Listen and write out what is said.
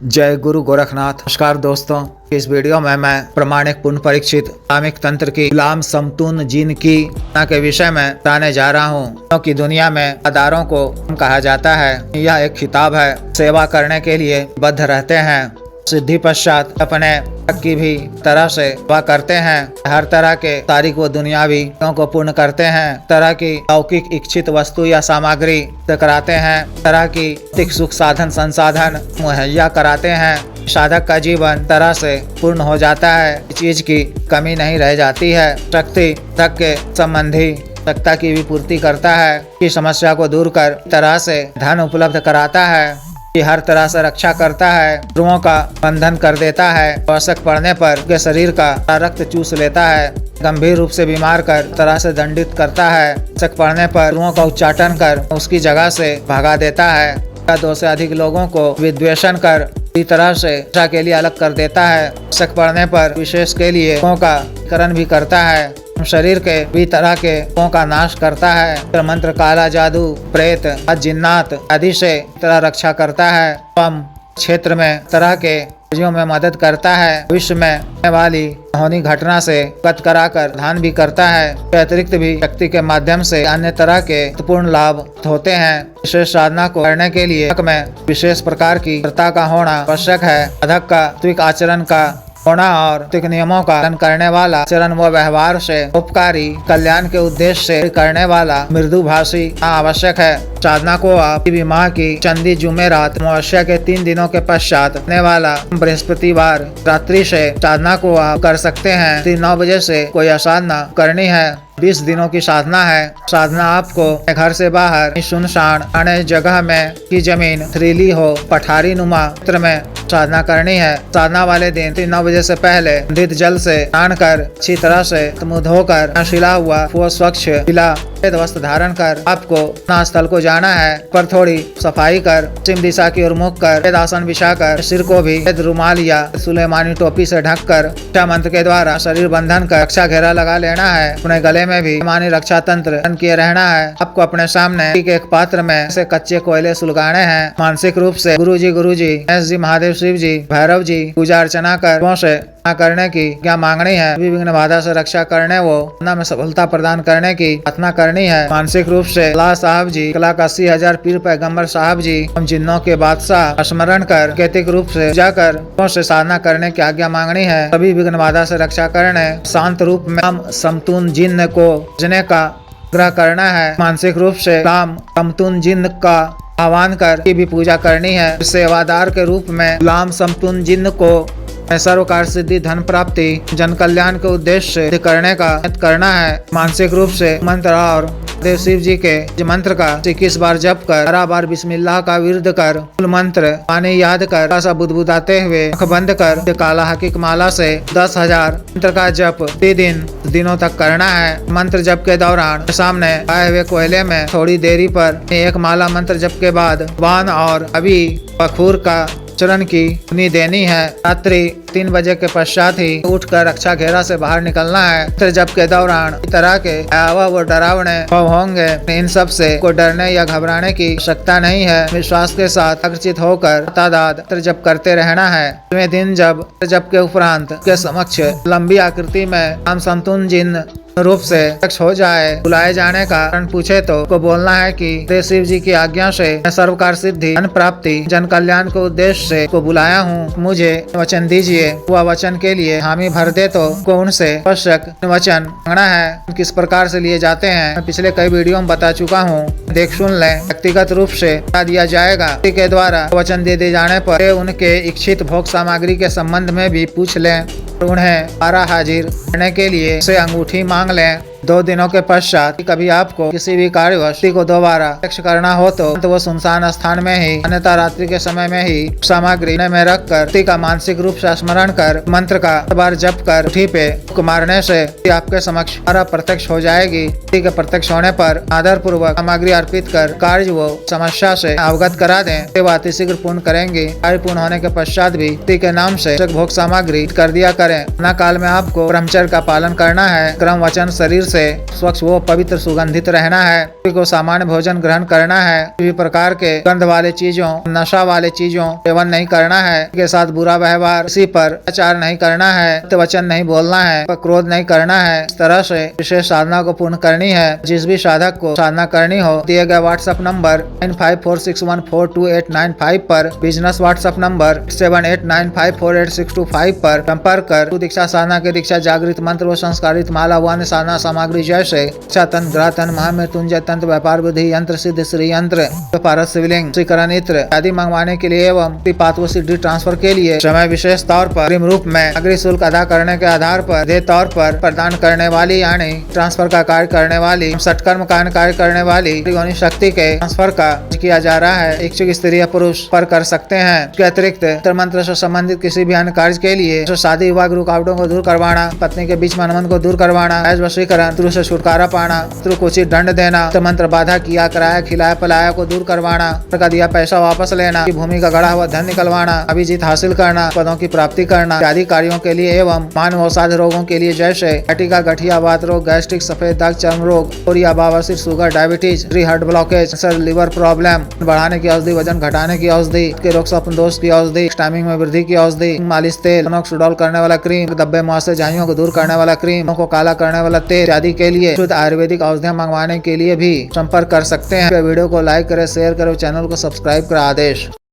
जय गुरु गोरखनाथ। नमस्कार दोस्तों, इस वीडियो में मैं प्रमाणिक पुनः परीक्षित इस्लामिक तंत्र की गुलाम समतून जिन की के विषय में बताने जा रहा हूँ, क्योंकि दुनिया में अदारों को कहा जाता है। यह एक खिताब है, सेवा करने के लिए बद्ध रहते हैं, सिद्धि पश्चात अपने की भी तरह से वह करते हैं। हर तरह के तारीख व दुनियावी को पूर्ण करते हैं, तरह की लौकिक इच्छित वस्तु या सामग्री कराते हैं, तरह की भौतिक सुख साधन संसाधन मुहैया कराते हैं। साधक का जीवन तरह से पूर्ण हो जाता है, चीज की कमी नहीं रह जाती है। शक्ति तक के संबंधी आवश्यकता की भी पूर्ति करता है, की समस्या को दूर कर तरह से धन उपलब्ध कराता है, कि हर तरह से रक्षा करता है, शत्रुओं का बंधन कर देता है, आवश्यक पड़ने पर के शरीर का रक्त चूस लेता है, गंभीर रूप से बीमार कर तरह से दंडित करता है, आवश्यक पड़ने पर शत्रुओं का उच्चाटन कर उसकी जगह से भगा देता है, 2 से अधिक लोगों को विद्वेषण कर इसी तरह से रक्षा के लिए अलग कर देता है, आवश्यक पड़ने पर विशेष के लिए का करण भी करता है, शरीर के भी तरह के का नाश करता है, मंत्र काला जादू प्रेत जिन्नात आदि से तरह रक्षा करता है, क्षेत्र में तरह के कार्यों में मदद करता है, विश्व में होने वाली होनी घटना से अवगत कराकर ध्यान भी करता है। अतिरिक्त भी शक्ति के माध्यम से अन्य तरह के महत्वपूर्ण लाभ होते हैं। विशेष साधना को करने के लिए में विशेष प्रकार की कर्ता का होना आवश्यक है। साधक का सात्विक आचरण का होना और सात्विक नियमों का पालन करने वाला आचरण व व्यवहार से उपकारी कल्याण के उद्देश्य से करने वाला मृदुभाषी आवश्यक है। साधना को आप माह की चंदी जुमेरात अमावस्या के 3 दिनों के पश्चात होने वाला बृहस्पतिवार रात्रि से साधना को आप कर सकते हैं। 9 बजे से कोई साधना करनी है। 20 दिनों की साधना है। साधना आपको घर से बाहर सुनसान अन्य जगह में की जमीन थ्रीली हो पठारी नुमा क्षेत्र में साधना करनी है। साधना वाले दिन 9 बजे से पहले शुद्ध जल से स्नान कर अच्छी तरह से मुँह धोकर सिला हुआ स्वच्छ पीला वस्त्र धारण कर आपको स्थल को जाना है, पर थोड़ी सफाई कर पश्चिम दिशा की ओर मुख कर आसन बिछा कर सिर को भी रुमाल या सुलेमानी टोपी से ढक कर रक्षा मंत्र के द्वारा शरीर बंधन कर रक्षा घेरा लगा लेना है। अपने गले में भी मानी रक्षा तंत्र किए रहना है। आपको अपने सामने एक पात्र में से कच्चे कोयले सुलगाने हैं। मानसिक रूप से गुरु जी गणेश जी महादेव शिव जी भैरव जी पूजा अर्चना कर से करने की क्या मांगनी है। विघ्न बाधा से रक्षा करने वो में सफलता प्रदान करने की प्रार्थना करनी है। मानसिक रूप से अल्लाह साहब जी 1,80,000 पीर पैगंबर साहब जी हम जिन्नों के बादशाह स्मरण कर कैतिक रूप से जाकर से साधना करने की आज्ञा मांगनी है। सभी विघ्न बाधा से रक्षा करने शांत रूप में हम समतून जिन्न को जने का ग्रह करना है। मानसिक रूप से राम समतून जिन्न का आह्वान कर की भी पूजा करनी है। सेवादार के रूप में गुलाम समतून जिन्न को सर्वकार सिद्धि धन प्राप्ति जन कल्याण के उद्देश्य से करने का करना है। मानसिक रूप से मंत्र और देव शिव जी के मंत्र का 21 बार जप कर 12 बार बिस्मिल्लाह का विरद कर मूल मंत्र पानी याद कर ऐसा बुदबुदाते हुए आँख बंद कर काला हकीक माला से 10,000 मंत्र का जप 3 दिनों तक करना है। मंत्र जप के दौरान सामने आए हुए कोयले में थोड़ी देरी पर एक माला मंत्र जप के बाद वान और अभी बखूर का चरण की धुनी देनी है। रात्रि 3 बजे के पश्चात ही उठकर रक्षा घेरा से बाहर निकलना है। मंत्र जप के दौरान इस तरह के व डरावने होंगे, इन सब से कोई डरने या घबराने की आवश्यकता नहीं है। विश्वास के साथ आकर्षित होकर तादाद मंत्र जप करते रहना है। दिन जब जप के उपरांत के समक्ष लंबी आकृति में हम समतून जिन्न रूप से प्रत्यक्ष हो जाए, बुलाए जाने का कारण पूछे तो को बोलना है कि शिव जी की आज्ञा से सर्वकार सिद्धि धन प्राप्ति जन कल्याण के उद्देश्य से को बुलाया हूँ, मुझे वचन दीजिए। वह वचन के लिए हामी भर दे तो को उनसे आवश्यक वचन मांगना है। किस प्रकार से लिए जाते हैं मैं पिछले कई वीडियो में बता चुका हूँ, देख सुन लें। व्यक्तिगत रूप से बता दिया जाएगा के द्वारा वचन दे दिए जाने पर उनके इच्छित भोग सामग्री के संबंध में भी पूछ लें। उन्हें पारा हाजिर करने के लिए से अंगूठी मांग लें। 2 दिनों के पश्चात कभी आपको किसी भी कार्यवस्तु को दोबारा प्रत्यक्ष करना हो तो वो सुनसान स्थान में ही अन्यथा रात्रि के समय में ही सामग्री में रख कर का मानसिक रूप से स्मरण कर मंत्र का बार जप कर उठी पे मारने से आपके समक्ष प्रत्यक्ष हो जाएगी। के प्रत्यक्ष होने पर आदर पूर्वक सामग्री अर्पित कर कार्य वो समस्या से अवगत करा दें। बात शीघ्र पूर्ण करेंगे। कार्य पूर्ण होने के पश्चात भी के नाम से भोग सामग्री कर दिया करें। न काल में आपको ब्रह्मचर्य का पालन करना है। क्रम वचन शरीर से से स्वच्छ व पवित्र सुगंधित रहना है। सभी को सामान्य भोजन ग्रहण करना है। किसी प्रकार के गंध वाले चीजों, नशा वाले चीजों सेवन नहीं करना है। के साथ बुरा व्यवहार, किसी पर अत्याचार नहीं करना है, वचन नहीं बोलना है, क्रोध नहीं करना है। इस तरह से विशेष साधना को पूर्ण करनी है। जिस भी साधक को साधना करनी हो दिए गए व्हाट्सएप नंबर 9546142895 पर, बिजनेस व्हाट्सएप नंबर 7895486225 पर संपर्क कर दीक्षा साधना के दीक्षा जागृत मंत्र व संस्कारित माला व अन्य साधना सामग्री जैसे इच्छा तंत्र, ग्रह तंत्र, महामृत्युंजय तंत्र, व्यापार विधि यंत्र, सिद्ध श्री यंत्र, पारस शिवलिंग, श्रीकरण इत्र आदि मंगवाने के लिए एवं पात्व सिद्धि ट्रांसफर के लिए समय विशेष तौर पर अग्रिम रूप में अग्रिम शुल्क अदा करने के आधार पर दे तौर पर प्रदान करने वाली यानी ट्रांसफर का कार्य करने वाली सटकर्म कार्य करने वाली शक्ति के ट्रांसफर का किया जा रहा है। इच्छुक स्त्री या पुरुष पर कर सकते हैं। इसके अतिरिक्त तंत्र मंत्र से संबंधित किसी भी अन्य कार्य के लिए तो शादी विवाह रुकावटों को दूर करवाना, पत्नी के बीच मनमन को दूर करवाना, वशीकरण, शत्रु से छुटकारा पाना, शत्रु को उचित दंड देना, तंत्र मंत्र बाधा किया कराया खिलाया पलाया को दूर करवाना, का दिया पैसा वापस लेना, भूमि का गढ़ा हुआ धन निकलवाना, अभिजीत हासिल करना, पदों की प्राप्ति करना आदि कार्यों के लिए एवं मानव अवसाद रोगों के लिए जैसे कटिका, गठिया, वात रोग, गैस्ट्रिक, सफेद दाग, चर्म रोग, कोरिया, बवासीर, sugar, diabetes, heart blockage, liver problem, बढ़ाने की औषधि, वजन घटाने की औषधि, के रोग स्वप्न दोष की औषधि, टाइमिंग में वृद्धि की औषधि, मालिश तेल, सुडौल करने वाला क्रीम, धब्बे मुआसे झाइयों को दूर करने वाला क्रीम, को काला करने वाला तेल आदि के लिए शुद्ध आयुर्वेदिक औषधियां मंगवाने के लिए भी संपर्क कर सकते हैं। वीडियो को लाइक करें, शेयर करें, चैनल को सब्सक्राइब करें। आदेश।